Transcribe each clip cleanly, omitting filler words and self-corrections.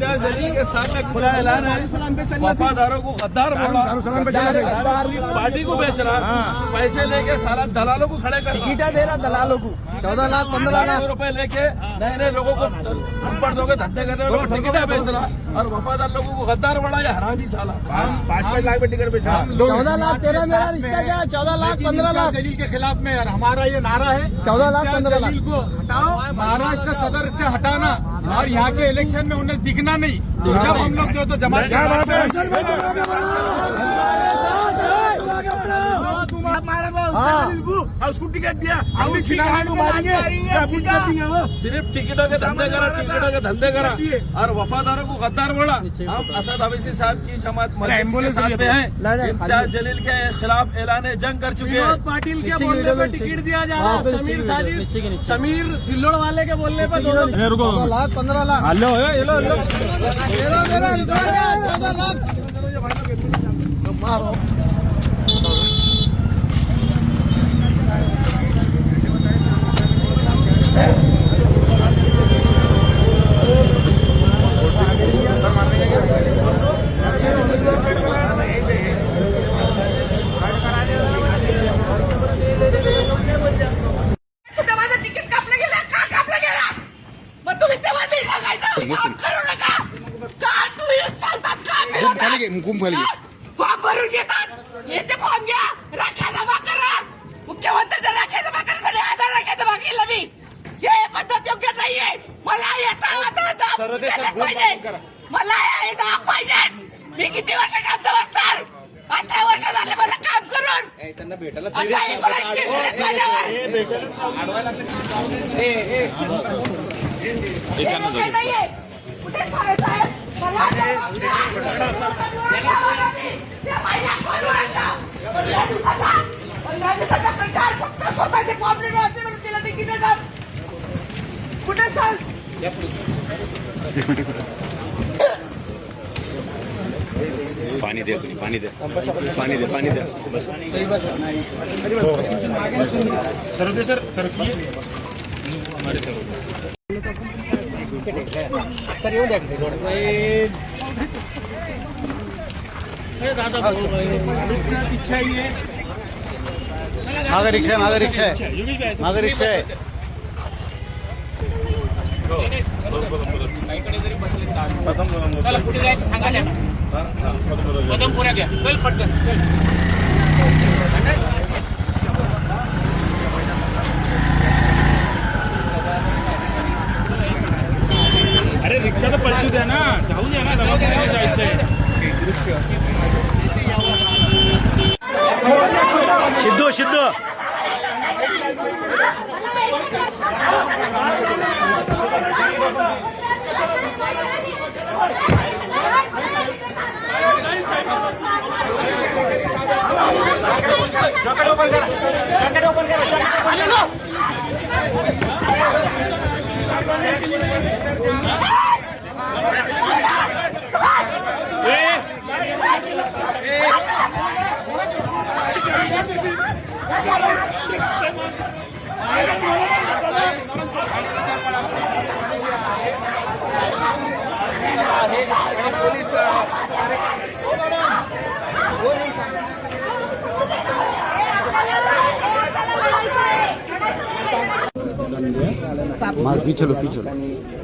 इम्तियाज जलील के सामने खुला ऐलान है, वफादारों को गद्दार बोला, पार्टी को बेच रहा, पैसे लेके सारा दलालों को खड़े कर टिकटा दे रहा दलालों को 14 लाख 15 लाख रुपए लेके नए नए लोगों को अनपढ़ों के धंधे करने वालों को टिकटा बेच रहा और वफादार लोगों को गद्दार बना या हरामी साला 5 लाख में टिकट बेचा 14 लाख तेरा मेरा रिश्ता क्या है 14 लाख 15 लाख जलील के खिलाफ में और हमारा ये नारा है 14 लाख 15 लाख को हटाओ, महाराष्ट्र सदर से हटाना और यहाँ के इलेक्शन में उन्हें दिखना नहीं। जब हम लोग जो तो जमा उसको टिकट दिया सिर्फ टिकटों के धंधे करा, टिकटों के धंधे करा और वफादारों को गद्दार बोला। हम असद अवैसी साहब की जमात के साथ में हैं, इम्तियाज जलील के खिलाफ ऐलान जंग कर चुके हैं। पाटिल के बोलने पर टिकट दिया जा रहा है, समीर सिल्लोड़ वाले के बोलने पर 14 लाख 15 लाख हेलो मेरा 14 लाख मारो फॉर्म भरून घेतात याचे फॉर्म घ्या राख्या जमा करा मुख्यमंत्र्यांच्या राख्या जमा करण्यासाठी 1000 राख्या जमा केलं मी हे पद्धत योग्य नाहीये मला याचा पाहिजे मला पाहिजे मी किती वर्ष शांत बसणार 18 वर्ष झाले मला काम करून त्यांना भेटायला कुठे साहेब प्रचार फक्त स्वतःचे प्रॉब्लेम असते म्हणून तिला तिकीट देतात कुठे सांग पाणी दे पाणी दे पाणी दे पाणी दे बस सर येऊ द्या मागे रिक्षा आहे मागे रिक्षा आहे चला पुढे जायचं सांगा ना पुऱ्या घ्या चल पटकन अरे रिक्षाला पलटू द्या ना जाऊ द्या ना दवाखान्यात जायचंय सिद्धू पिछलो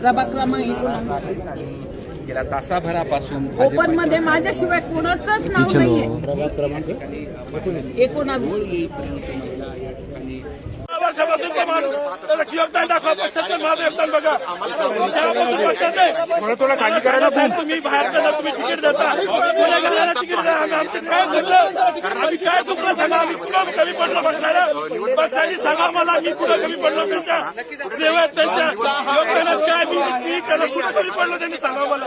प्रभाग क्रमांक 19 गेल्या तासाभरापासून ओपन मध्ये माझ्याशिवाय कोणाचंच नाव नाहीये 19 वर्षापासून योगदान दाखवा पक्षाचं माझं योगदान बघा थोडा खाली करायला तुम्ही बाहेरच्या तुम्ही तिकीट देता गुन्हेगाराला तिकीट द्या आमचं काय चुकलं आम्ही काय चुकलं सांगा आम्ही कुठं कमी पडलो बघायला पक्षाने सांगा मला मी कुठं कमी पडलो त्यांच्या सेवेत त्यांच्या योगदानात काय मी त्याला कुठं कमी पडलो त्यांनी सांगा मला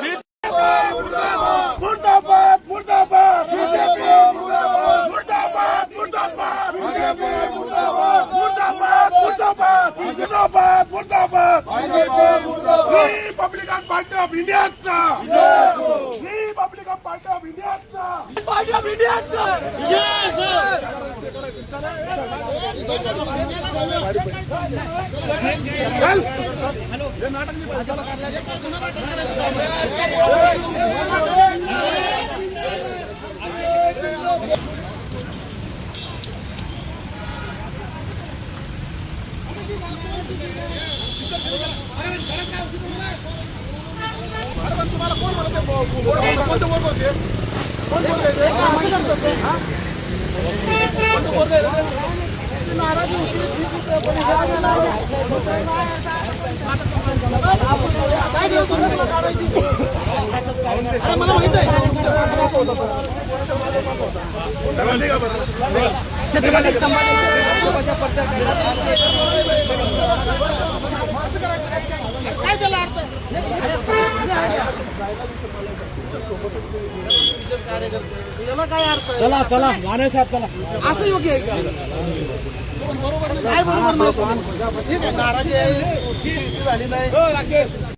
मी मुर्दाबाद मुर्दाबाद बीजेपी मुर्दाबाद मुर्दाबाद मुर्दाबाद बीजेपी मुर्दाबाद मुर्दाबाद मुर्दाबाद मुर्दाबाद मुर्दाबाद बीजेपी मुर्दाबाद रिपब्लिकन पार्टी ऑफ इंडियाचा रिपब्लिकन पार्टी ऑफ इंडियाचा तुम्हाला कोण म्हणते कोणते बोलते कोण बोलते नाराजी होती काय घेऊ तुम्ही काढायची मला माहित आहे छत्रपती काय त्याला अर्थ कार्यकर्ते याला काय अर्थ चला चला माने साहेब चला असं योग्य आहे का बरोबर काय बरोबर नाही ठीक आहे नाराजी आहे झाली नाही